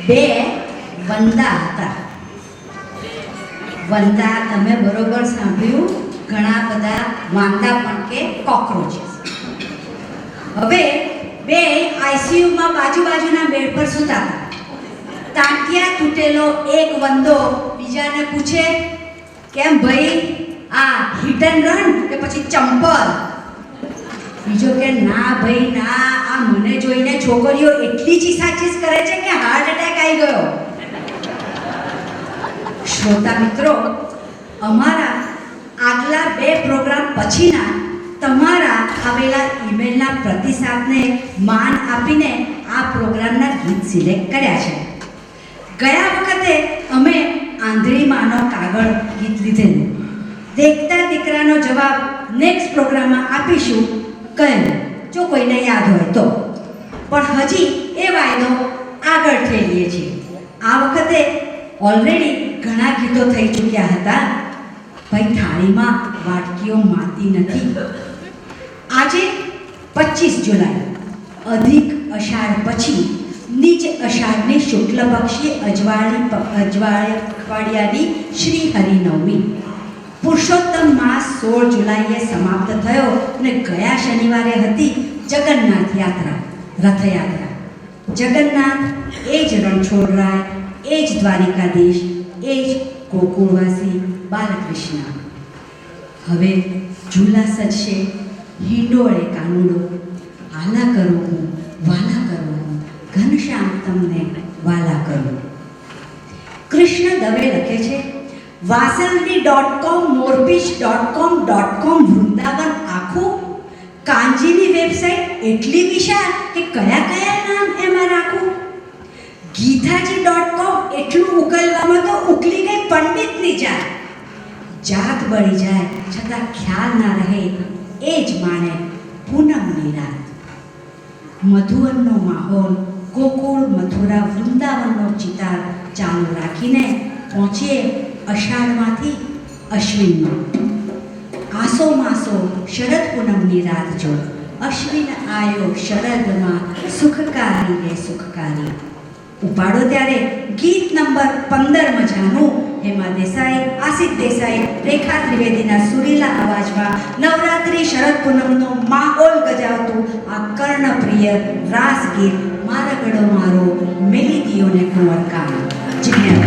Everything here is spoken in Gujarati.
બે વંદા હતા. વંદા તમે બરોબર સાંભળ્યું, ઘણા બધા વાંદા પણ કે કોક્રોચીસ. હવે બે આઈસીયુમાં બાજુના બેડ પર સૂતા હતા. ટાંટિયા તૂટેલો એક વંદો બીજાને પૂછે, કેમ ભાઈ, આ હિટ એન્ડ રન કે પછી ચંપલ? બીજો કે ના ભાઈ ના, આ મને જોઈને છોકરીઓ એટલી ચીસાચીસ કરે છે કે હાર્ટ એટેક આવી ગયો. શ્રોતા મિત્રો, અમારા આગલા 2 પ્રોગ્રામ પછીના તમારા આવેલા ઈમેલના પ્રતિસાદને માન આપીને આ પ્રોગ્રામના ગીત સિલેક્ટ કર્યા છે. ગયા વખતે અમે આંધળી માનો કાગળ ગીત લીધેલું. દેખતા દીકરાનો જવાબ નેક્સ્ટ પ્રોગ્રામમાં આપીશું કહ્યું, જો કોઈને યાદ હોય તો. પણ હજી એ વાયદો આગળ થઈ લઈએ છીએ. આ વખતે ઓલરેડી ઘણા ગીતો થઈ ચૂક્યા હતા. ભાઈ, થાળીમાં વાટકીઓ માતી નથી. આજે 25 જુલાઈ, અધિક અષાઢ પછી નીચ અષાઢની શુક્લ પક્ષી અજવાળિયાની શ્રી હરિનવમી. પુરુષોત્તમ માસ 16 જુલાઈએ સમાપ્ત થયો અને ગયા શનિવારે હતી જગન્નાથ યાત્રા, રથયાત્રા. જગન્નાથ એ જ રણછોડરાય, એ જ દ્વારિકાધીશ, એ જ ગોકુળવાસી બાલકૃષ્ણ. હવે ઝૂલા સજશે હિંડોળે કાનુડો, આલા કરું હું, વાલા કરું હું, ઘનશ્યામ તમને વાલા કરું. કૃષ્ણ દવે લખે છે, વાસંતી.com, મોરપીચ.com વૃંદાવન આખું. કાંજીની વેબસાઇટ એટલી વિશાળ કે કયા કયા નામ એમાં રાખું. ગીતાજી.com એટલું ઉકલવામાં તો ઉકલી ગઈ પંડિતની જાત. જાત બળી જાય છતાં ખ્યાલ ના રહે, એ જ માને પૂનમની રાત. મધુવનનો માહોલ, ગોકુળ, મથુરા, વૃંદાવનનો ચિતાર ચાલુ રાખીને પહોંચીએ અષાઢમાંથી અશ્વિનમાં. આસો માસો શરદ પૂનમની રાત જો, અશ્વિન આયો શરદમાં, સુખકારી રે સુખકારી. ઉપાડો ત્યારે ગીત નંબર 15 મજાનું હેમા દેસાઈ, આસિફ દેસાઈ, રેખા ત્રિવેદીના સુરીલા અવાજમાં નવરાત્રી શરદ પૂનમનો માહોલ ગજાવતું આ કર્ણપ્રિય રાસ ગીત મારા ગળો મારો મેલી દિયોને કુંવર કામ. જિજ્ઞાસા.